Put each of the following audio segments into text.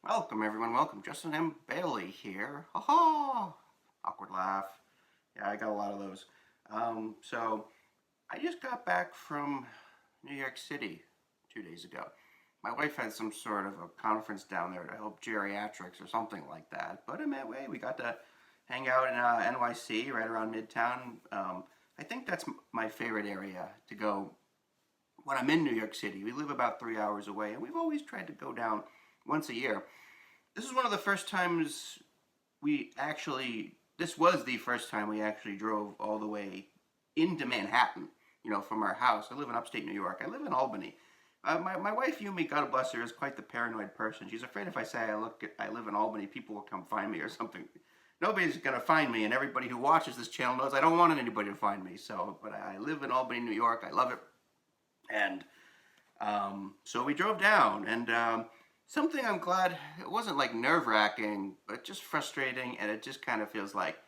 Welcome everyone, welcome. Justin M. Bailey here. Ha ha! Awkward laugh. Yeah, I got a lot of those. So I just got back from New York City 2 days ago. My wife had some sort of a conference down there to help geriatrics or something like that. But in that way, we got to hang out in NYC, right around Midtown. I think that's my favorite area to go when I'm in New York City. We live about 3 hours away, and we've always tried to go down once a year. This is one of the first times this was the first time we actually drove all the way into Manhattan, from our house. I live in upstate New York. I live in Albany. My wife, Yumi, God bless her, is quite the paranoid person. She's afraid if I say I live in Albany, people will come find me or something. Nobody's going to find me, and everybody who watches this channel knows I don't want anybody to find me. But I live in Albany, New York. I love it. And so we drove down, and something I'm glad, it wasn't like nerve-wracking, but just frustrating, and it just kind of feels like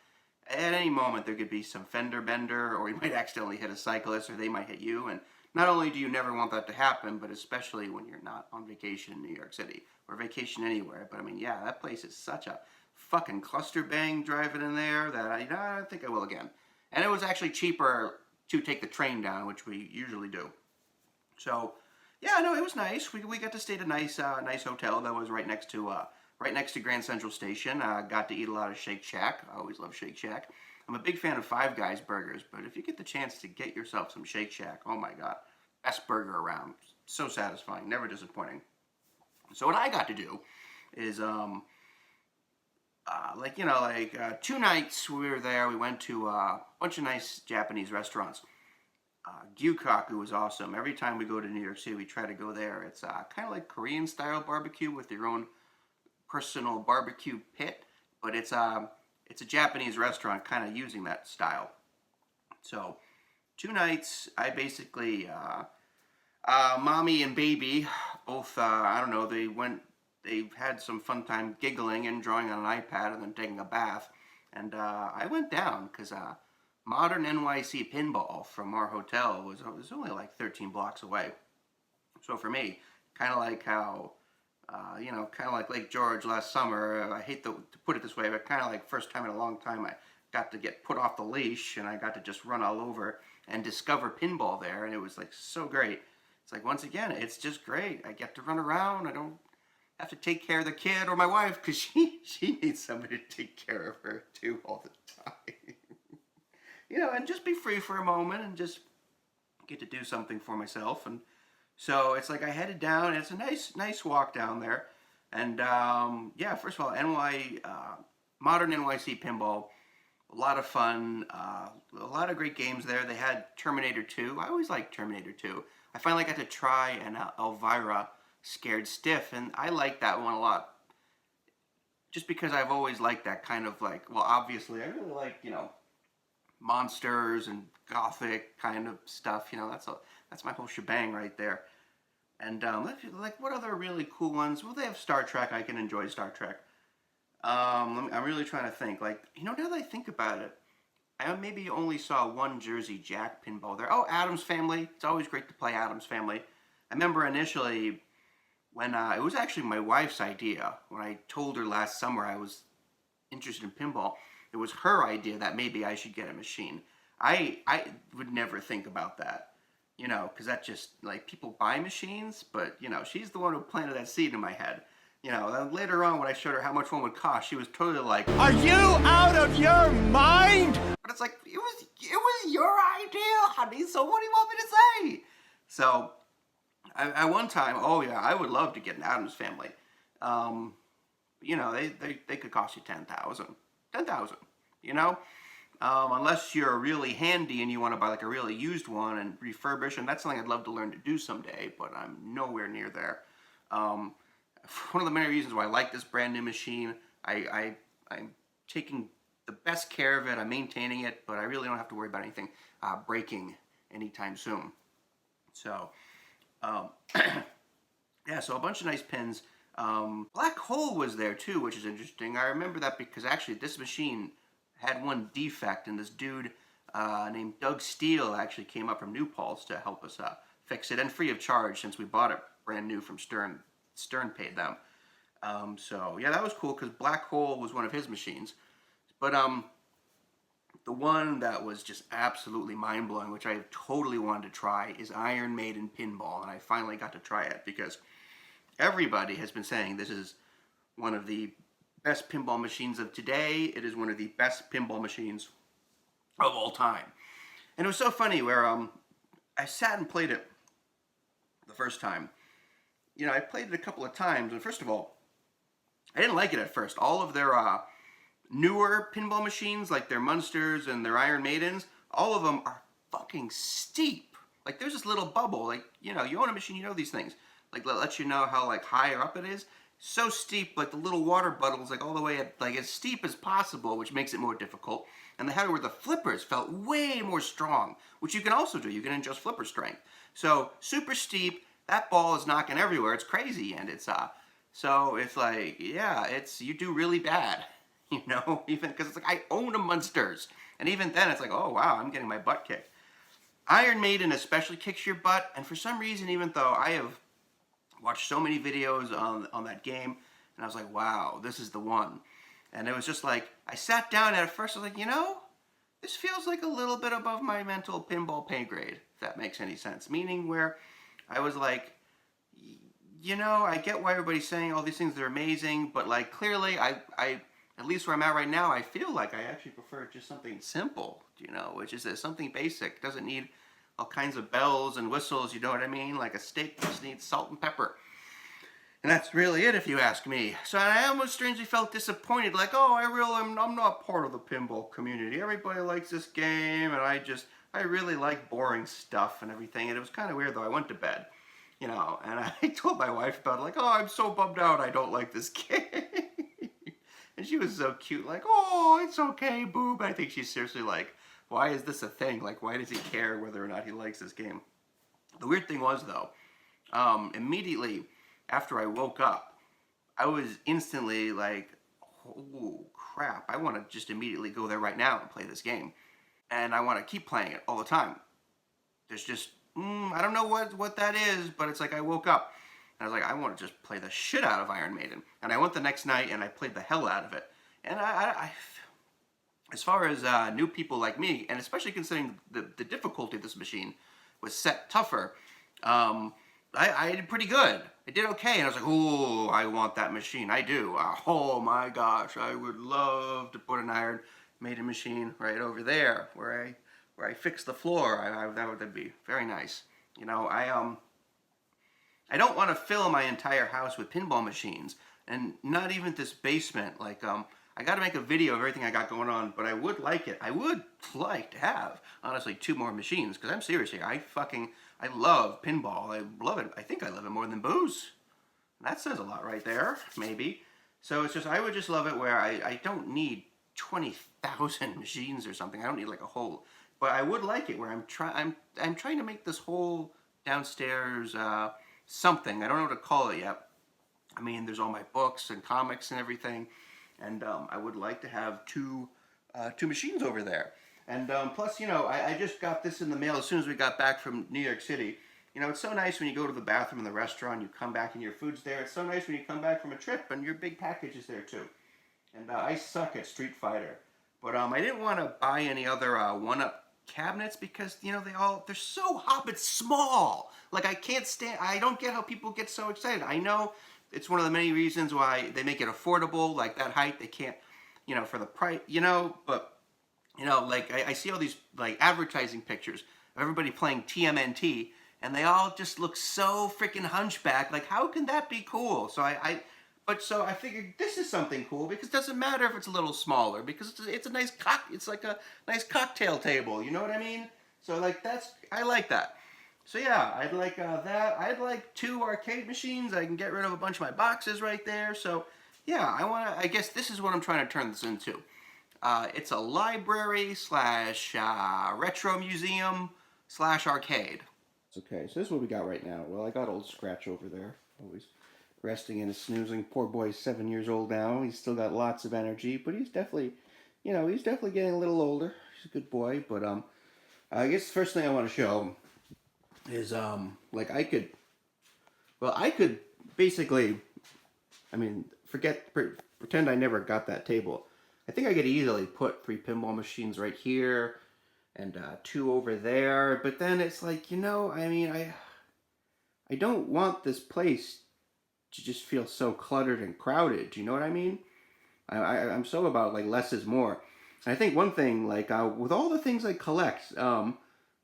at any moment there could be some fender bender, or you might accidentally hit a cyclist, or they might hit you. And not only do you never want that to happen, but especially when you're not on vacation in New York City, or vacation anywhere. But I mean, yeah, that place is such a fucking cluster bang driving in there that I don't think I will again. And it was actually cheaper to take the train down, which we usually do. So yeah, no, it was nice. We got to stay at a nice hotel that was right next to Grand Central Station. Got to eat a lot of Shake Shack. I always love Shake Shack. I'm a big fan of Five Guys burgers, but if you get the chance to get yourself some Shake Shack, oh my god, best burger around. So satisfying, never disappointing. So what I got to do is 2 nights we were there. We went to a bunch of nice Japanese restaurants. Gyuu Kaku was awesome. Every time we go to New York City, we try to go there. It's kind of like Korean-style barbecue with your own personal barbecue pit, but it's a Japanese restaurant kind of using that style. So 2 nights, I basically, mommy and baby, both, I don't know, they had some fun time giggling and drawing on an iPad and then taking a bath. And I went down because Modern NYC Pinball from our hotel was only like 13 blocks away. So for me, kind of like how, kind of like Lake George last summer, I hate to put it this way, but kind of like first time in a long time I got to get put off the leash and I got to just run all over and discover pinball there, and it was like so great. It's like, once again, it's just great. I get to run around. I don't have to take care of the kid or my wife because she needs somebody to take care of her too all the time. And just be free for a moment and just get to do something for myself. And so it's like I headed down. It's a nice walk down there. And yeah, first of all, Modern NYC Pinball, a lot of fun, a lot of great games there. They had Terminator 2. I always liked Terminator 2. I finally got to try an Elvira Scared Stiff, and I like that one a lot. Just because I've always liked that kind of like, well, obviously I really like, monsters and gothic kind of stuff. That's my whole shebang right there. And like what other really cool ones? Well, they have Star Trek. I can enjoy Star Trek. I'm really trying to think. Like, now that I think about it, I maybe only saw one Jersey Jack pinball there. Oh, Addams Family. It's always great to play Addams Family. I remember initially when it was actually my wife's idea. When I told her last summer I was interested in pinball, it was her idea that maybe I should get a machine. I would never think about that, because that just, like, people buy machines, but, she's the one who planted that seed in my head. Then later on when I showed her how much one would cost, she was totally like, "Are you out of your mind?" But it's like, it was your idea, honey, so what do you want me to say? So, at one time, oh yeah, I would love to get an Addams Family. They could cost you $10,000. Unless you're really handy and you want to buy like a really used one and refurbish, and that's something I'd love to learn to do someday, but I'm nowhere near there. One of the many reasons why I like this brand new machine, I'm taking the best care of it, I'm maintaining it, but I really don't have to worry about anything breaking anytime soon. So, yeah, so a bunch of nice pins. Black Hole was there too, which is interesting. I remember that because actually this machine had one defect, and this dude named Doug Steele actually came up from New Paltz to help us fix it, and free of charge since we bought it brand new from Stern. Stern paid them. So yeah, that was cool because Black Hole was one of his machines. But the one that was just absolutely mind-blowing, which I totally wanted to try, is Iron Maiden Pinball, and I finally got to try it because everybody has been saying this is one of the best pinball machines of today. It is one of the best pinball machines of all time. And it was so funny where I sat and played it the first time. You know, I played it a couple of times, and first of all, I didn't like it at first. All of their newer pinball machines, like their Munsters and their Iron Maidens, all of them are fucking steep. Like there's this little bubble, like, you know, you own a machine, you know these things. Like that lets you know how like higher up it is. So steep, like the little water bubbles, like all the way at, like as steep as possible, which makes it more difficult. And they had it where the flippers felt way more strong, which you can also do. You can adjust flipper strength. So super steep, that ball is knocking everywhere. It's crazy, and it's so it's like, yeah, it's, you do really bad, you know, even because it's like I own a Munsters, and even then it's like, oh wow, I'm getting my butt kicked. Iron Maiden especially kicks your butt, and for some reason, even though I have watched so many videos on that game, and I was like, wow, this is the one. And it was just like, I sat down and at first I was like, you know, this feels like a little bit above my mental pinball pay grade, if that makes any sense. Meaning where I was like, you know, I get why everybody's saying all these things are amazing, but like clearly I at least where I'm at right now, I feel like I actually prefer just something simple, you know, which is something basic. It doesn't need all kinds of bells and whistles, you know what I mean? Like a steak just needs salt and pepper. And that's really it, if you ask me. So I almost strangely felt disappointed, like, oh, I'm not part of the pinball community. Everybody likes this game, and I really like boring stuff and everything. And it was kind of weird, though. I went to bed, you know, and I told my wife about it, like, oh, I'm so bummed out I don't like this game. And she was so cute, like, oh, it's okay, boob. I think she's seriously like, why is this a thing? Like, why does he care whether or not he likes this game? The weird thing was, though, immediately after I woke up, I was instantly like, oh crap, I want to just immediately go there right now and play this game. And I want to keep playing it all the time. There's just, I don't know what that is, but it's like I woke up and I was like, I want to just play the shit out of Iron Maiden. And I went the next night and I played the hell out of it. And I as far as new people like me, and especially considering the difficulty of this machine was set tougher, I did pretty good. I did okay, and I was like, oh, I want that machine. I do. Oh my gosh, I would love to put an Iron Maiden machine right over there where I fix the floor. That'd be very nice. You know, I don't want to fill my entire house with pinball machines, and not even this basement. Like, I got to make a video of everything I got going on, but I would like it. I would like to have, honestly, 2 more machines, because I'm serious here. I love pinball. I love it. I think I love it more than booze. That says a lot right there, maybe. So it's just, I would just love it where I don't need 20,000 machines or something. I don't need like a whole, but I would like it where I'm trying to make this whole downstairs something. I don't know what to call it yet. I mean, there's all my books and comics and everything, and I would like to have two machines over there. And plus, you know, I just got this in the mail as soon as we got back from New York City. You know, it's so nice when you go to the bathroom in the restaurant, you come back and your food's there. It's so nice when you come back from a trip and your big package is there too. And I suck at Street Fighter. But I didn't want to buy any other one-up cabinets because, you know, they're so hobbit small. Like, I don't get how people get so excited. I know it's one of the many reasons why they make it affordable, like that height. They can't, you know, for the price, you know, but, you know, like, I see all these, like, advertising pictures of everybody playing TMNT, and they all just look so freaking hunchback. Like, how can that be cool? So so I figured this is something cool because it doesn't matter if it's a little smaller because it's a nice it's like a nice cocktail table. You know what I mean? So like I like that. So yeah, I'd like that. I'd like 2 arcade machines. I can get rid of a bunch of my boxes right there. So yeah, I guess this is what I'm trying to turn this into. It's a library / retro museum / arcade. Okay, so this is what we got right now. Well, I got old Scratch over there, always resting and snoozing. Poor boy's 7 years old now. He's still got lots of energy, but he's definitely, you know, he's definitely getting a little older. He's a good boy, but I guess the first thing I want to show is like I could basically I mean, pretend I never got that table. I think I could easily put 3 pinball machines right here and 2 over there. But then it's like, you know, I mean, I don't want this place to just feel so cluttered and crowded. Do you know what I mean? I'm so about like less is more. And I think one thing, like with all the things I collect,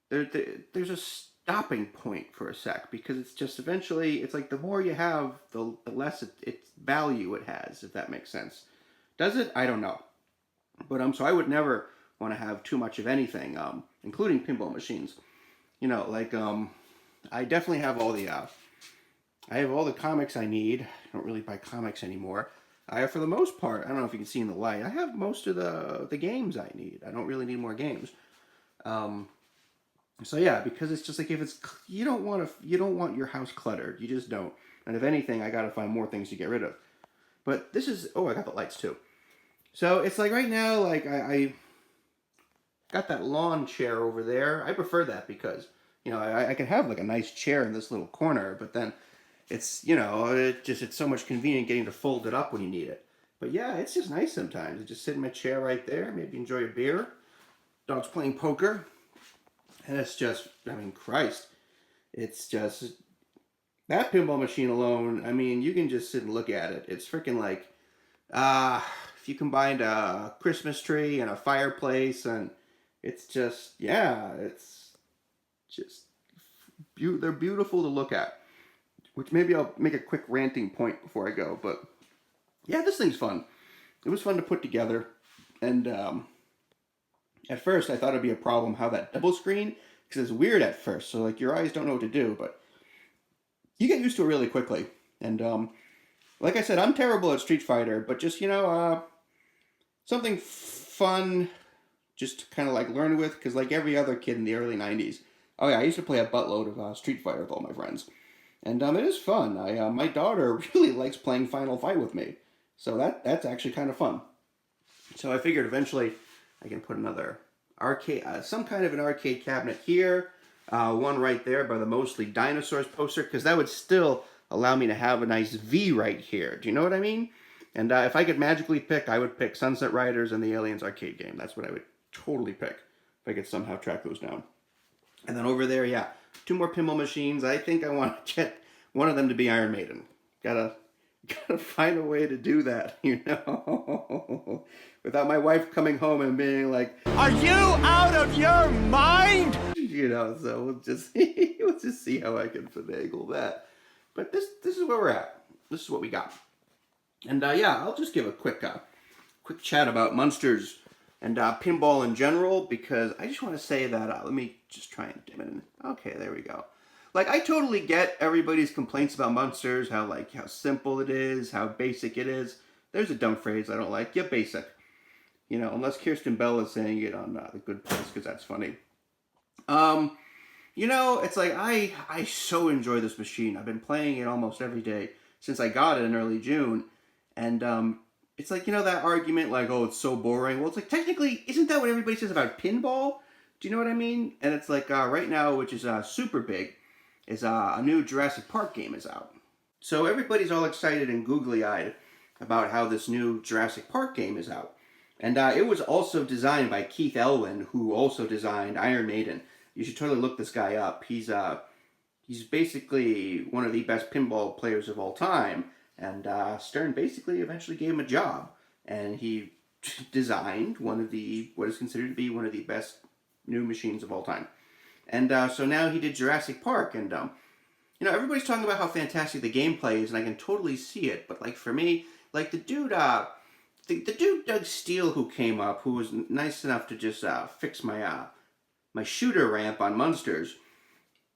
there's a stopping point for a sec, because it's just eventually, it's like the more you have, the less it's value it has, if that makes sense. Does it? I don't know. But so I would never want to have too much of anything, including pinball machines. You know, like I definitely have all the I have all the comics I need. I don't really buy comics anymore. I have, for the most part, I don't know if you can see in the light, I have most of the games I need. I don't really need more games. So yeah, because it's just like, if it's, you don't want your house cluttered. You just don't. And if anything, I gotta find more things to get rid of. But this is, oh, I got the lights too. So it's like right now, like I got that lawn chair over there. I prefer that because, you know, I can have like a nice chair in this little corner, but then it's, you know, it's so much convenient getting to fold it up when you need it. But yeah, it's just nice sometimes. I just sit in my chair right there, maybe enjoy a beer. Dog's playing poker. And it's just, I mean, Christ. It's just, that pinball machine alone, I mean, you can just sit and look at it. It's freaking like, if you combined a Christmas tree and a fireplace, and it's just, yeah, it's just, they're beautiful to look at. Which maybe I'll make a quick ranting point before I go, but yeah, this thing's fun. It was fun to put together, and at first I thought it'd be a problem how that double screen, because it's weird at first, so like your eyes don't know what to do, but you get used to it really quickly. And like I said, I'm terrible at Street Fighter, but just, you know, something fun just to kind of like learn with, because like every other kid in the early 90s, oh yeah, I used to play a buttload of Street Fighter with all my friends. And it is fun. My daughter really likes playing Final Fight with me. So that's actually kind of fun. So I figured eventually I can put another arcade, some kind of an arcade cabinet here. One right there by the Mostly Dinosaurs poster, because that would still allow me to have a nice V right here. Do you know what I mean? And if I could magically pick, I would pick Sunset Riders and the Aliens arcade game. That's what I would totally pick if I could somehow track those down. And then over there, yeah, 2 more pinball machines. I think I want to get one of them to be Iron Maiden. Gotta find a way to do that, you know, without my wife coming home and being like, "Are you out of your mind?" You know. So we'll just see how I can finagle that. But this is where we're at. This is what we got. And yeah, I'll just give a quick chat about Munsters and pinball in general, because I just want to say that, let me just try and dim it in. Okay, there we go. Like, I totally get everybody's complaints about Munsters, how simple it is, how basic it is. There's a dumb phrase I don't like. Yeah, basic. You know, unless Kirsten Bell is saying it on The Good Place, because that's funny. You know, it's like, I so enjoy this machine. I've been playing it almost every day since I got it in early June. And, it's like, you know, that argument, like, oh, it's so boring. Well, it's like, technically, isn't that what everybody says about pinball? Do you know what I mean? And it's like, right now, which is super big, is a new Jurassic Park game is out. So everybody's all excited and googly-eyed about how this new Jurassic Park game is out. And it was also designed by Keith Elwin, who also designed Iron Maiden. You should totally look this guy up. He's basically one of the best pinball players of all time. And Stern basically eventually gave him a job, and he designed what is considered to be one of the best new machines of all time. And so now he did Jurassic Park, and you know, everybody's talking about how fantastic the gameplay is, and I can totally see it. But like for me, like the dude Doug Steele, who came up, who was nice enough to just fix my my shooter ramp on Munsters.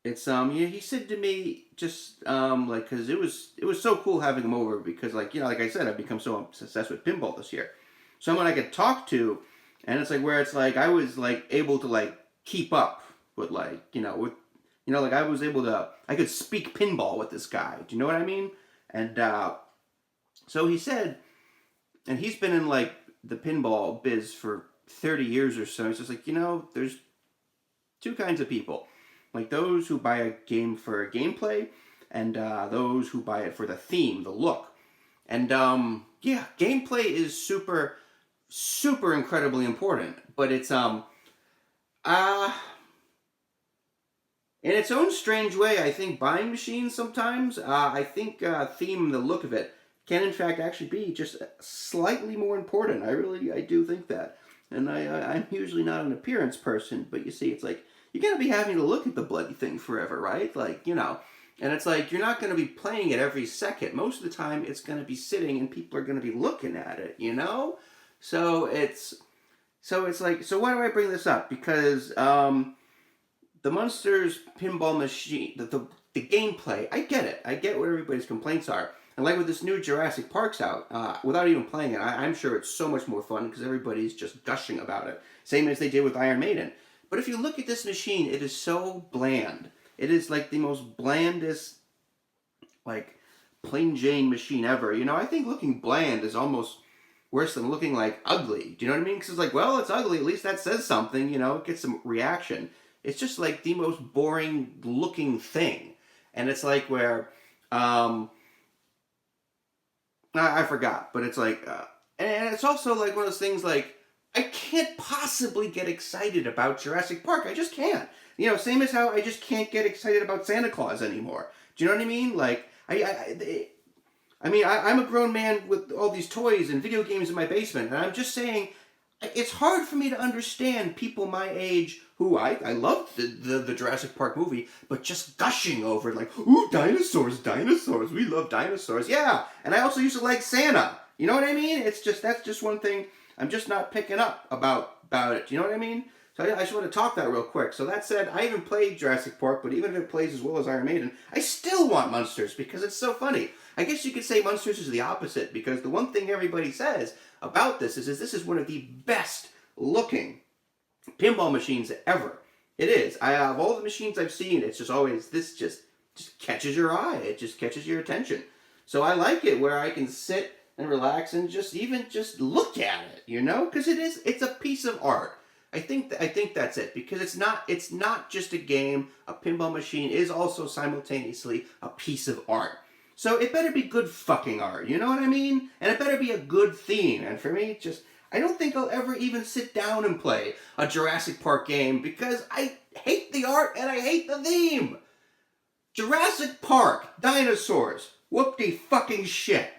It's he said to me just like, because it was so cool having him over, because like, you know, like I said, I've become so obsessed with pinball this year. Someone I could talk to, and it's like where it's like I was like able to like keep up with like, you know, like I could speak pinball with this guy. Do you know what I mean? And so he said, and he's been in like the pinball biz for 30 years or so. He's just like, you know, there's 2 kinds of people. Like those who buy a game for gameplay, and those who buy it for the theme, the look. And yeah, gameplay is super, super incredibly important. But it's in its own strange way, I think buying machines sometimes, I think theme, the look of it, can in fact actually be just slightly more important. I do think that. And I'm usually not an appearance person, but you see, it's like, you're going to be having to look at the bloody thing forever, right? Like, you know, and it's like, you're not going to be playing it every second. Most of the time, it's going to be sitting and people are going to be looking at it, you know? So it's like, so why do I bring this up? Because, the Munster's pinball machine, the gameplay, I get it. I get what everybody's complaints are. And like with this new Jurassic Park's out, without even playing it, I'm sure it's so much more fun because everybody's just gushing about it. Same as they did with Iron Maiden. But if you look at this machine, it is so bland. It is like the most blandest, like, plain Jane machine ever. You know, I think looking bland is almost worse than looking like ugly. Do you know what I mean? Because it's like, well, it's ugly. At least that says something. You know, it gets some reaction. It's just like the most boring looking thing. And it's like where, I forgot, but it's like, and it's also like one of those things like, I can't possibly get excited about Jurassic Park. I just can't. You know, same as how I just can't get excited about Santa Claus anymore. Do you know what I mean? Like, I'm a grown man with all these toys and video games in my basement, and I'm just saying, it's hard for me to understand people my age who I loved the Jurassic Park movie, but just gushing over it like, ooh, dinosaurs, we love dinosaurs. Yeah, and I also used to like Santa. You know what I mean? It's just, that's just one thing I'm just not picking up about it. You know what I mean? So I just want to talk that real quick. So that said, I haven't played Jurassic Park, but even if it plays as well as Iron Maiden, I still want Munsters because it's so funny. I guess you could say Munsters is the opposite because the one thing everybody says about this is this is one of the best looking pinball machines ever. It is. Of all the machines I've seen, it's just always, this just catches your eye. It just catches your attention. So I like it where I can sit and relax and just look at it, you know? Because it's a piece of art. I think that's it, because it's not just a game. A pinball machine is also simultaneously a piece of art. So it better be good fucking art, you know what I mean? And it better be a good theme. And for me, I don't think I'll ever even sit down and play a Jurassic Park game because I hate the art and I hate the theme. Jurassic Park, dinosaurs, whoop-de fucking shit.